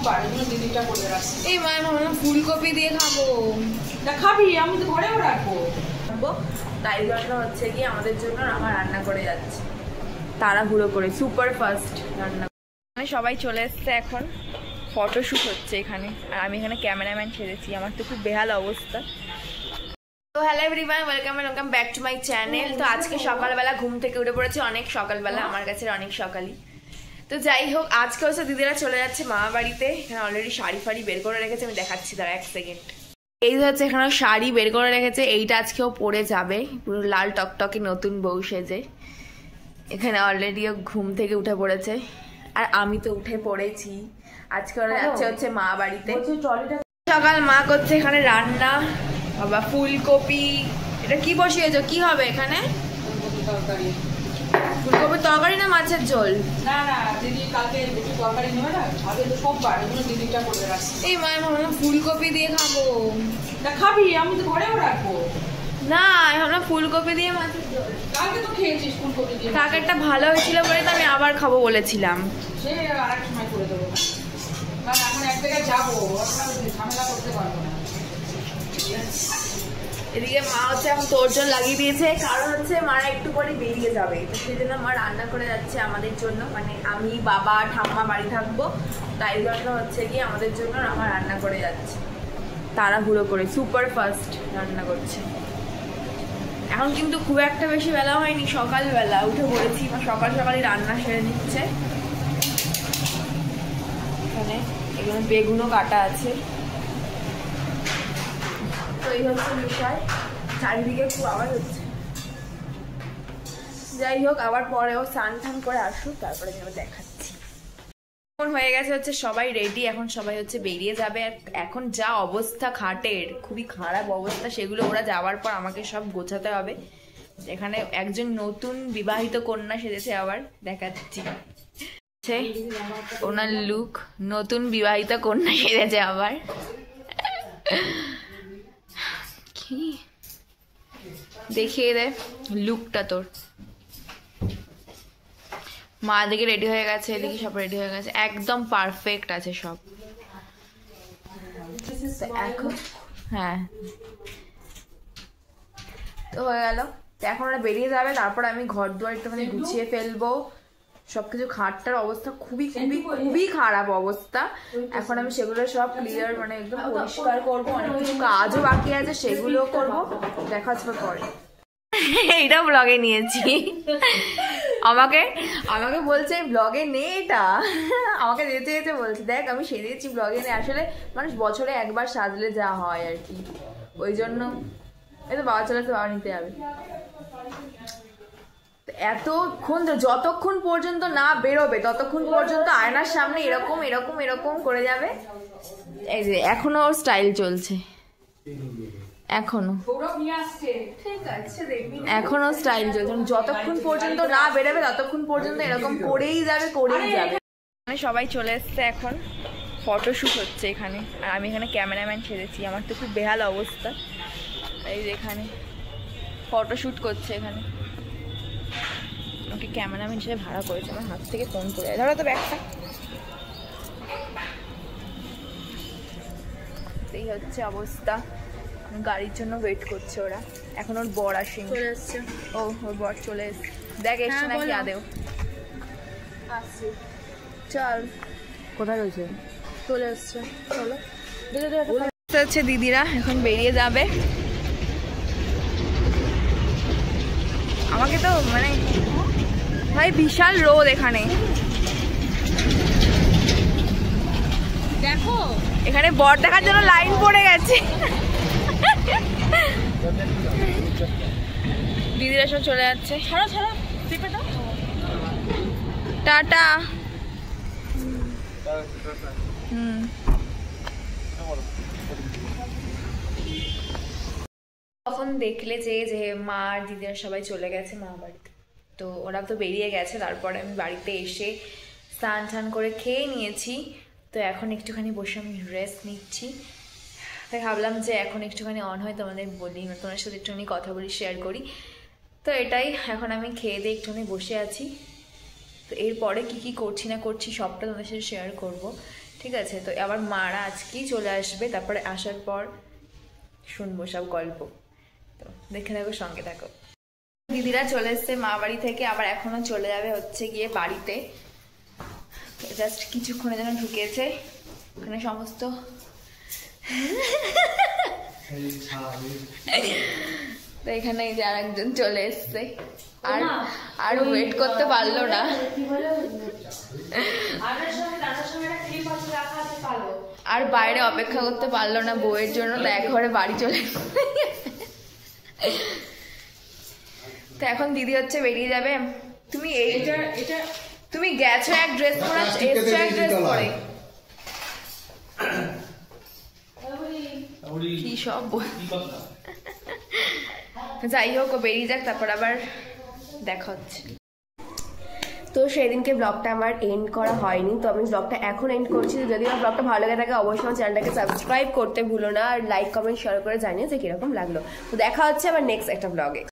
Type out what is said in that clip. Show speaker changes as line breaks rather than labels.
সোমবার এগুলো দিদিটা করে রাখছি।
এই মা ভাবলাম ফুলকপি দিয়ে খাবো।
তা খাবি, আমি তো ঘরেও রাখবো।
তাই জন্য হচ্ছে কি আমাদের জন্য আমার রান্না করে যাচ্ছে তাড়াহুড়ো করে, সুপার ফাস্ট রান্না। সবাই চলে এসছে, এখন ফটোশুট হচ্ছে এখানে, আর আমি এখানে ক্যামেরাম্যান সেজেছি। আমার তো খুব বেহাল অবস্থা। তো hello everyone, welcome back to my channel. তো আজকে সকালবেলা ঘুম থেকে উঠে পড়েছি, অনেক সকালবেলা, আমার কাছে অনেক সকালই। তো যাই হোক, আজকে হচ্ছে দিদিরা চলে যাচ্ছে মামা বাড়িতে। এখানে অলরেডি শাড়ি ফাড়ি বের করে রেখেছে, আমি দেখাচ্ছি তারা এক সেকেন্ড। এই হচ্ছে এখানে শাড়ি বের করে রেখেছে, এইটা আজকেও পরে যাবে পুরো লাল টকটকে নতুন বউ সেজে। এখানে অলরেডি ও ঘুম থেকে উঠে পড়েছে, আর আমি তো উঠে পড়েছি। আজকে ওরা যাচ্ছে হচ্ছে মা বাড়িতে। সকাল মা করছে এখানে রান্না, বাবা ফুলকপি। এটা কি বসিয়েছো, কি হবে এখানে? ফুলকপির তরকারি না মাছের ঝোল?
না না, দিদি কালকে একটু তরকারি নেবে না, আগে তো সোমবার এগুলো দিদিটা করে রাখছি।
এই মা ভাবলাম ফুলকপি দিয়ে খাবো।
তা খাবি, আমি তো ঘরেও রাখবো।
না ভাবলাম ফুলকপি দিয়ে মাছের ঝোল।
কালকে তো খেয়েছিস ফুলকপি দিয়ে।
তরকারিটা ভালো হয়েছিল বলে তো আমি আবার খাবো বলেছিলাম।
সে আরেক সময় করে দেবো, কারণ এখন এক জায়গায় যাবো, ঝামেলা করতে পারবো না।
এদিকে মা হচ্ছে এখন তোরজন লাগিয়ে দিয়েছে, কারণ হচ্ছে মারা একটু পরে বেরিয়ে যাবে, তো সেই জন্য মা রান্না করে যাচ্ছে আমাদের জন্য। মানে আমি বাবা ঠাম্মা বাড়ি থাকবো, তাই জন্য হচ্ছে কি আমাদের জন্য আমার রান্না করে যাচ্ছে তাড়াহুড়ো করে, সুপার ফাস্ট রান্না করছে। এখন কিন্তু খুব একটা বেশি বেলা হয়নি, সকালবেলা উঠে পড়েছি, মা সকাল সকালই রান্না সেরে নিচ্ছে। এখানে এখানে বেগুনও কাটা আছে। তো এই হচ্ছে বিষয়, চারিদিকে খুব আওয়াজ হচ্ছে। যাই হোক, আবার পরেও স্নান টান করে আসুক, তারপরে আমি দেখাচ্ছি। এখন হয়ে গেছে হচ্ছে সবাই রেডি, এখন সবাই হচ্ছে বেরিয়ে যাবে। এখন যা অবস্থা খাটের, খুবই খারাপ অবস্থা, সেগুলো ওরা যাওয়ার পর আমাকে সব গোছাতে হবে। এখানে একজন নতুন বিবাহিত কন্যা সেজেছে, আবার দেখাচ্ছি ওনার লুক, নতুন বিবাহিত কন্যা সেজেছে আবার। কি দেখিয়ে দে লুকটা তোর। মা দিকে রেডি হয়ে গেছে, এদিকে সব রেডি হয়ে গেছে, একদম পারফেক্ট আছে সব। এখন হ্যাঁ তো হয়ে গেল। এখন ওরা বেরিয়ে যাবে, তারপর আমি ঘর দুয়ার একটুখানি গুছিয়ে ফেলবো। সবকিছু খাটটার অবস্থা খুবই খুবই খুবই খারাপ অবস্থা। এখন আমি সেগুলো সব ক্লিয়ার, মানে একদম পরিষ্কার করবো। অনেক কিছু কাজও বাকি আছে, সেগুলো করবো, দেখা হচ্ছে পরে। এইটা ব্লগে নিয়েছি, আমাকে আমাকে বলছে ব্লগে নে, এটা আমাকে যেতে যেতে বলছে দেখ আমি সেজেছি ব্লগে নে। আসলে মানুষ বছরে একবার সাজলে যা হয় আর কি, ওই জন্য। এই তো বাবা চলে আসতে, বাবা নিতে যাবে। এতক্ষণ যতক্ষণ পর্যন্ত না বেরোবে ততক্ষণ পর্যন্ত আয়নার সামনে এরকম এরকম এরকম করে যাবে। এই যে এখনো ওর স্টাইল চলছে, এখনো এখনো স্টাইল চলছে। যতক্ষণ পর্যন্ত না বেরোবে ততক্ষণ পর্যন্ত এরকম করেই যাবে করেই যাবে। সবাই চলে এসছে, এখন ফটোশুট হচ্ছে এখানে, আর আমি এখানে ক্যামেরাম্যান সেজেছি। আমার তো খুব বেহাল অবস্থা। এই যে এখানে ফটোশুট করছে, এখানে ওকে ক্যামেরাম্যান হিসেবে ভাড়া করেছে। আমার হাত থেকে ফোন করে যায়, ধরো তো ব্যাগটা। এই হচ্ছে অবস্থা, গাড়ির জন্য ওয়েট করছে ওরা। এখন ওর বর আসেনি, চলে এসছে। ও ওর বর চলে এসছে, দেখ এসছে নাকি আদেও। চল, কোথায় রয়েছে? চলে এসছে, চলো। হচ্ছে দিদিরা এখন বেরিয়ে যাবে। আমাকে তো মানে ভাই বিশাল রোদ এখানে, দেখো এখানে বর দেখার জন্য লাইন পড়ে গেছে। দিদিরা সব চলে যাচ্ছে, টাটা। তখন দেখলে যে মা আর দিদিরা সবাই চলে গেছে মা বাড়িতে, তো ওরা তো বেরিয়ে গেছে। তারপরে আমি বাড়িতে এসে স্নান টান করে খেয়ে নিয়েছি। তো এখন একটুখানি বসে আমি রেস্ট নিচ্ছি। তাই ভাবলাম যে এখন একটুখানি অন হয় তোমাদের বলি, তোমাদের সাথে একটুখানি কথা বলি, শেয়ার করি। তো এটাই, এখন আমি খেয়ে দিয়ে একটুখানি বসে আছি। তো এরপরে কি কি করছি না করছি সবটা তোমাদের সাথে শেয়ার করব, ঠিক ঠিক আছে? তো আবার মারা আজকেই চলে আসবে, তারপরে আসার পর শুনবো সব গল্প। তো দেখে থাকো, সঙ্গে থাকো। দিদিরা চলে এসছে মা বাড়ি থেকে, আবার এখনো চলে যাবে হচ্ছে গিয়ে বাড়িতে। জাস্ট কিছুক্ষণের জন্য ঢুকেছে, ওখানে সমস্ত তো এখানে এই যে আরেকজন চলে এসছে, আর ওয়েট করতে পারলো না। আর বাইরে অপেক্ষা করতে পারলো না বউয়ের জন্য, তো এক ঘরে বাড়ি চলে তো এখন দিদি হচ্ছে বেরিয়ে যাবে। তুমি তুমি গেছো এক ড্রেস পরে, এসছো এক ড্রেস পরে, কি সব যাই হোক, ও বেরিয়ে যাক, তারপর আবার দেখা হচ্ছে।
তো সেদিনকে ব্লগটা আমার এন্ড করা হয়নি, তো আমি ব্লগটা এখন এন্ড করছি। যদি আমার ব্লগটা ভালো লেগে থাকে অবশ্যই আমার চ্যানেলটাকে সাবস্ক্রাইব করতে ভুলো না, আর লাইক কমেন্ট শেয়ার করে জানিও যে কিরকম লাগলো। তো দেখা হচ্ছে আবার নেক্সট একটা ব্লগে।